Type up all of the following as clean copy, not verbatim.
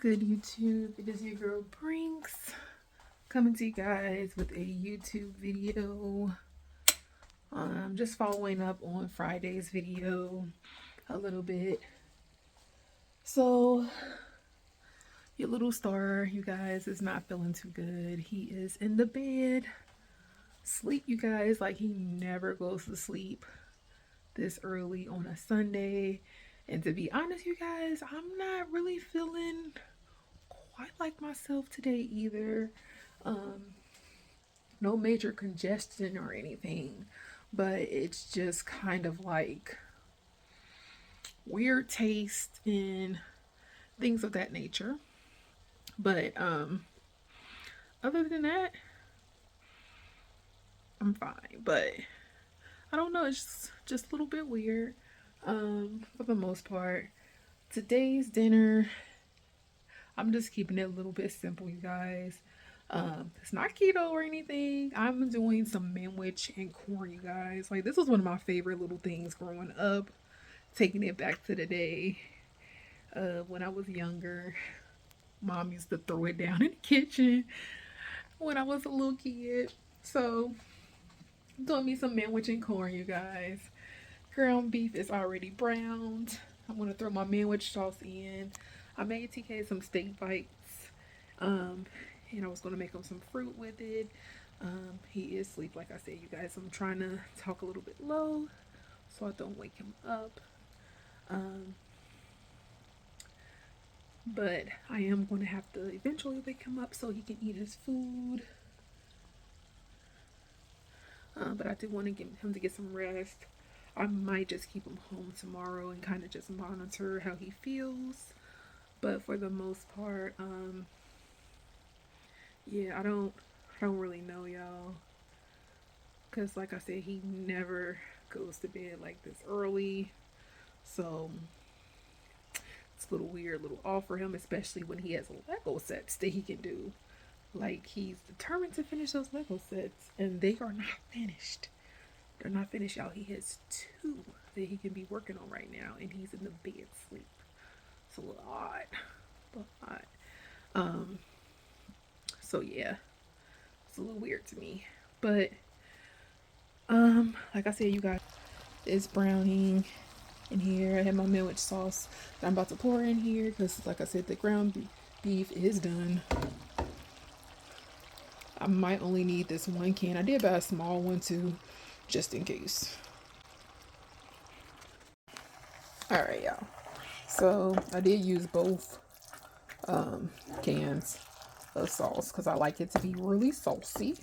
good, YouTube? It is your girl Brinks coming to you guys with a YouTube video. Just following up on Friday's video a little bit. So your little star, you guys, is not feeling too good. He is in the bed, sleep, you guys, like he never goes to sleep this early on a Sunday. And to be honest, you guys, I'm not really feeling quite like myself today either. No major congestion or anything, but it's just kind of like weird taste and things of that nature. But other than that, I'm fine. But I don't know, it's just a little bit weird. For the most part, today's dinner, I'm just keeping it a little bit simple, you guys. It's not keto or anything. I'm doing some manwich and corn, you guys. Like, this was one of my favorite little things growing up. Taking it back to the day when I was younger. Mom used to throw it down in the kitchen when I was a little kid. So, I'm doing me some manwich and corn, you guys. Ground beef is already browned. I'm going to throw my manwich sauce in. I made TK some steak bites. And I was going to make him some fruit with it. He is asleep, like I said, you guys. I'm trying to talk a little bit low so I don't wake him up. But I am going to have to eventually wake him up so he can eat his food. But I do want to get him to get some rest. I might just keep him home tomorrow and kind of just monitor how he feels. But for the most part, yeah, I don't really know, y'all. Cause like I said, he never goes to bed like this early. So it's a little weird, a little off for him, especially when he has Lego sets that he can do. Like, he's determined to finish those Lego sets, and they are not finished. They're not finished, y'all. He has 2 that he can be working on right now, and he's in the bed sleep. It's a little odd. So yeah, it's a little weird to me. But like I said, you guys, it's browning in here. I have my manwich sauce that I'm about to pour in here because, like I said, the ground beef is done. I might only need this 1 can. I did buy a small one too, just in case. Alright, y'all. So I did use both cans of sauce because I like it to be really saucy.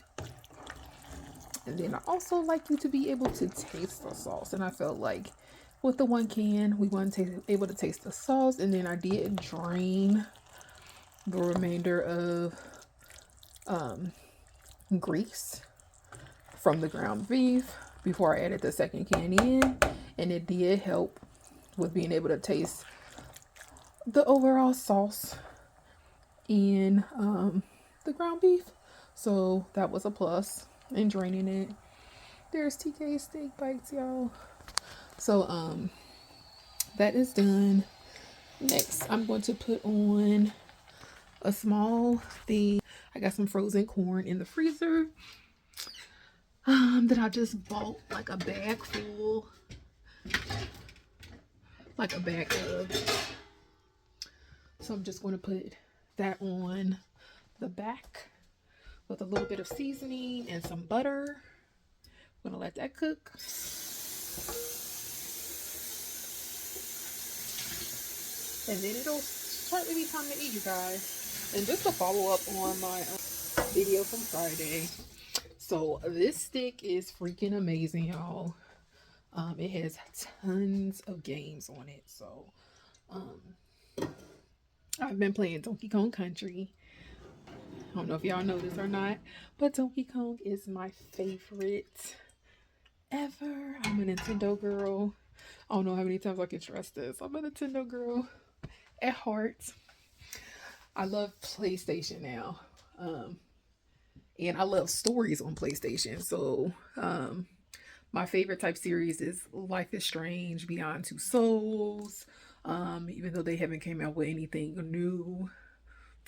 And then I also like you to be able to taste the sauce. And I felt like with the 1 can, we weren't able to taste the sauce. And then I did drain the remainder of grease from the ground beef before I added the 2nd can in. And it did help with being able to taste the overall sauce in the ground beef. So that was a plus in draining it. There's TK steak bites, y'all. So that is done. Next, I'm going to put on a small thing. I got some frozen corn in the freezer that I just bought like a bag full, like a bag of. So I'm just going to put that on the back with a little bit of seasoning and some butter. I'm going to let that cook. And then it'll shortly be time to eat, you guys. And just to follow up on my video from Friday. So this stick is freaking amazing, y'all. It has tons of games on it. So I've been playing Donkey Kong Country. I don't know if y'all know this or not, but Donkey Kong is my favorite ever. I'm a Nintendo girl. I don't know how many times I can stress this. I'm a Nintendo girl at heart. I love PlayStation now. And I love stories on PlayStation. So my favorite type series is Life is Strange, Beyond Two Souls. Even though they haven't came out with anything new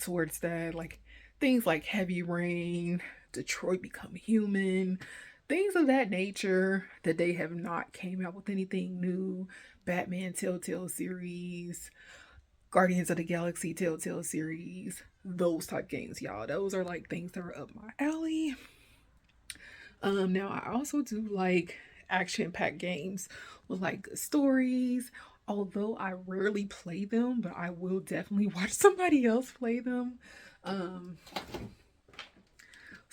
towards that, like things like Heavy Rain, Detroit Become Human, things of that nature. That they have not came out with anything new. Batman Telltale series, Guardians of the Galaxy Telltale series, those type games, y'all. Those are like things that are up my alley. Now I also do like action-packed games with like good stories. Although I rarely play them, but I will definitely watch somebody else play them. Um,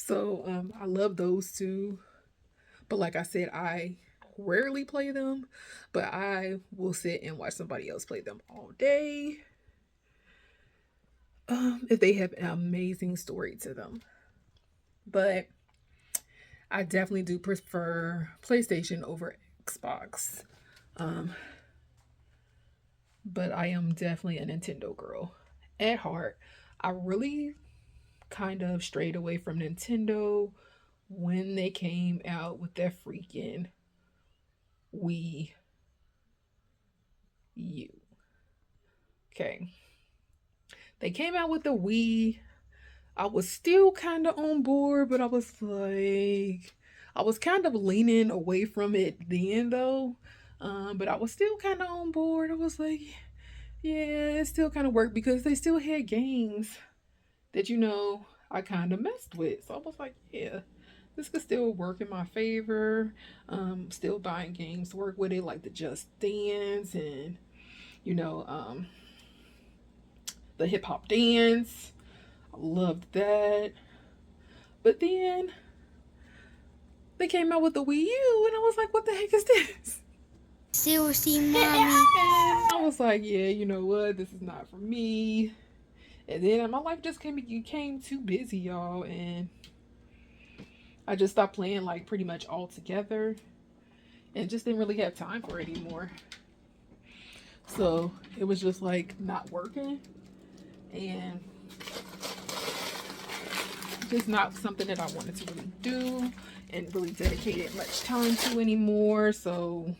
I love those two. But like I said, I rarely play them, but I will sit and watch somebody else play them all day. If they have an amazing story to them. But I definitely do prefer PlayStation over Xbox. Um, but I am definitely a Nintendo girl at heart. I really kind of strayed away from Nintendo when they came out with their freaking Wii U. Okay. They came out with the Wii. I was still kind of on board, but I was kind of leaning away from it then though. But I was still kind of on board. I was like, yeah, it still kind of worked because they still had games that, I kind of messed with. So I was like, yeah, this could still work in my favor. Still buying games to work with it, like the Just Dance and, you know, um, the hip hop dance. I loved that. But then they came out with the Wii U, and I was like, what the heck is this? Seriously, mommy. I was like, yeah, you know what? This is not for me. And then my life just became too busy, y'all, and I just stopped playing like pretty much altogether, and just didn't really have time for it anymore. So it was just like not working, and just not something that I wanted to really do and really dedicated much time to anymore. So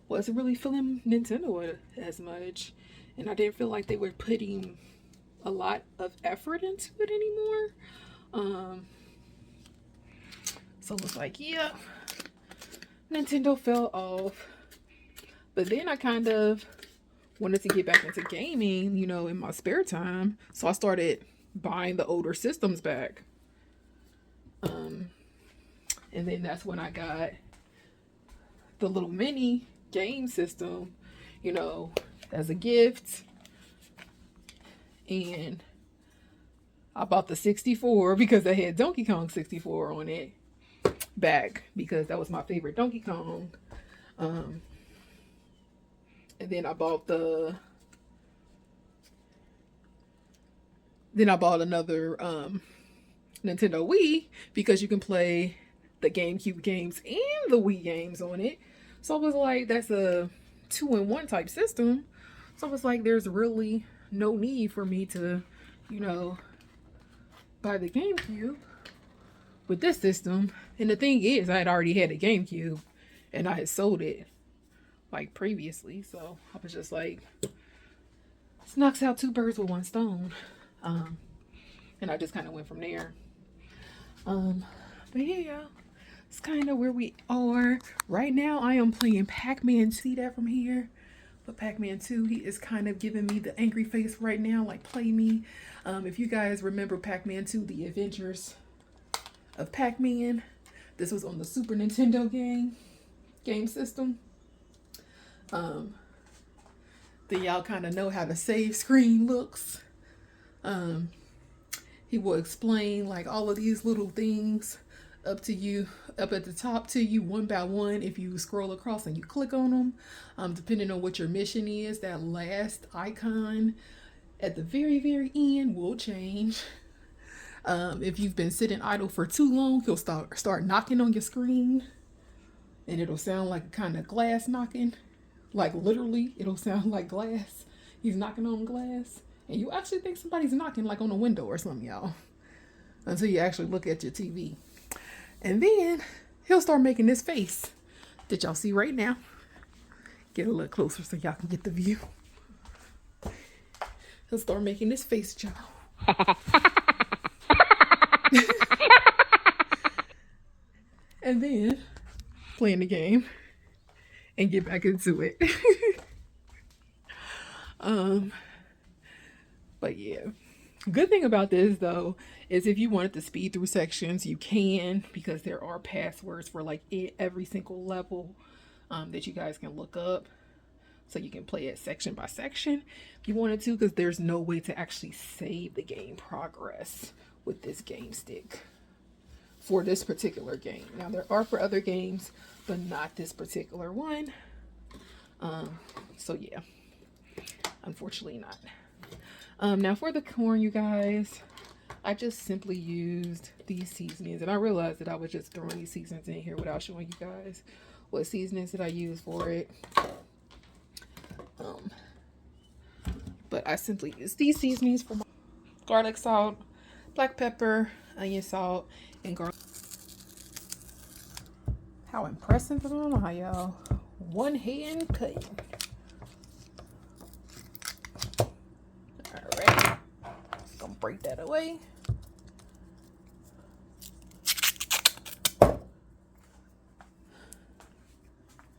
wasn't really feeling Nintendo as much, and I didn't feel like they were putting a lot of effort into it anymore. So it was like, yeah, Nintendo fell off. But then I kind of wanted to get back into gaming, in my spare time. So I started buying the older systems back. And then that's when I got the little mini game system, as a gift. And I bought the 64 because I had Donkey Kong 64 on it back because that was my favorite Donkey Kong. And then I bought another Nintendo Wii because you can play the GameCube games and the Wii games on it. So I was like, that's a 2-in-1 type system. So I was like, there's really no need for me to, buy the GameCube with this system. And the thing is, I had already had a GameCube and I had sold it like previously. So I was just like, this knocks out two birds with one stone. And I just kind of went from there. But yeah, it's kind of where we are right now. I am playing Pac-Man. See that from here? But Pac-Man 2, he is kind of giving me the angry face right now, like play me. If you guys remember Pac-Man 2, The Adventures of Pac-Man, this was on the Super Nintendo game system. Then y'all kind of know how the save screen looks. He will explain like all of these little things up at the top to you one by one. If you scroll across and you click on them, depending on what your mission is, that last icon at the very, very end will change. If you've been sitting idle for too long, he'll start knocking on your screen, and it'll sound like kind of glass knocking. Like literally, it'll sound like glass. He's knocking on glass. And you actually think somebody's knocking like on a window or something, y'all. Until you actually look at your TV. And then he'll start making this face that y'all see right now. Get a little closer so y'all can get the view. He'll start making this face jump. And then playing the game and get back into it. But yeah. Good thing about this though is if you wanted to speed through sections, you can, because there are passwords for like every single level that you guys can look up. So you can play it section by section if you wanted to, because there's no way to actually save the game progress with this GameStick for this particular game. Now there are for other games, but not this particular one. So yeah, unfortunately not. Now for the corn, you guys, I just simply used these seasonings, and I realized that I was just throwing these seasonings in here without showing you guys what seasonings that I use for it. But I simply use these seasonings for my garlic salt, black pepper, onion salt, and garlic. How impressive! I don't know how y'all one hand cut. All right, gonna break that away.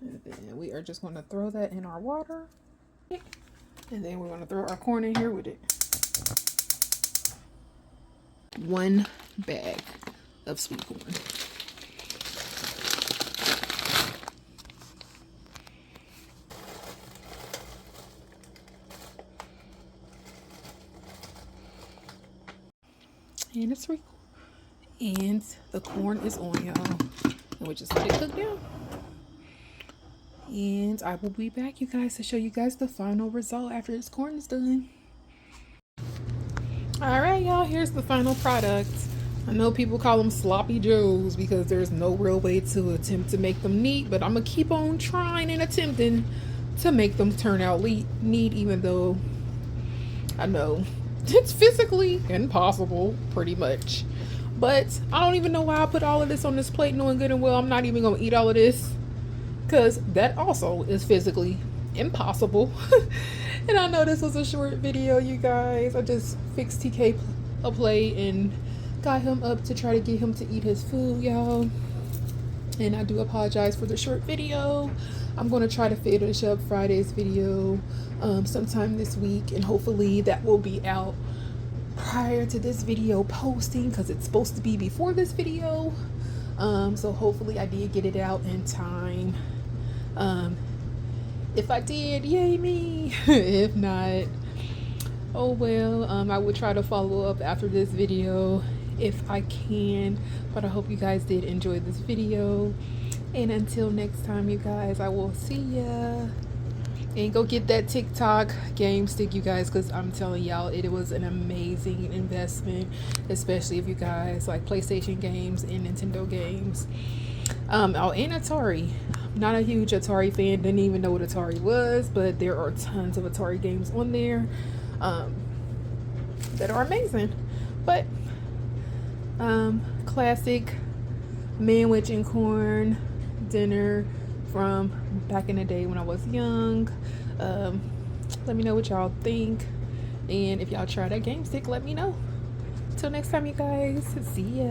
And then we are just gonna throw that in our water. And then we're going to throw our corn in here with it. 1 bag of sweet corn. And it's sweet. And the corn is on, y'all. And we just let it cook down. And I will be back, you guys, to show you guys the final result after this corn is done. All right, y'all, here's the final product. I know people call them sloppy joes because there's no real way to attempt to make them neat, but I'm gonna keep on trying and attempting to make them turn out neat, even though I know it's physically impossible, pretty much. But I don't even know why I put all of this on this plate, knowing good and well I'm not even gonna eat all of this, because that also is physically impossible. And I know this was a short video, you guys. I just fixed TK a plate and got him up to try to get him to eat his food, y'all. And I do apologize for the short video. I'm going to try to finish up Friday's video sometime this week, and hopefully that will be out prior to this video posting, because it's supposed to be before this video. So hopefully I did get it out in time. If I did, yay me. If not, oh well. I will try to follow up after this video if I can, but I hope you guys did enjoy this video. And until next time, you guys, I will see ya. And go get that TikTok GameStick, you guys, because I'm telling y'all, it was an amazing investment, especially if you guys like PlayStation games and Nintendo games. Oh, and Atari. Not a huge Atari fan, didn't even know what Atari was, but there are tons of Atari games on there that are amazing. But classic Manwich and corn dinner from back in the day when I was young. Let me know what y'all think, and if y'all try that GameStick, let me know. Till next time, you guys, see ya.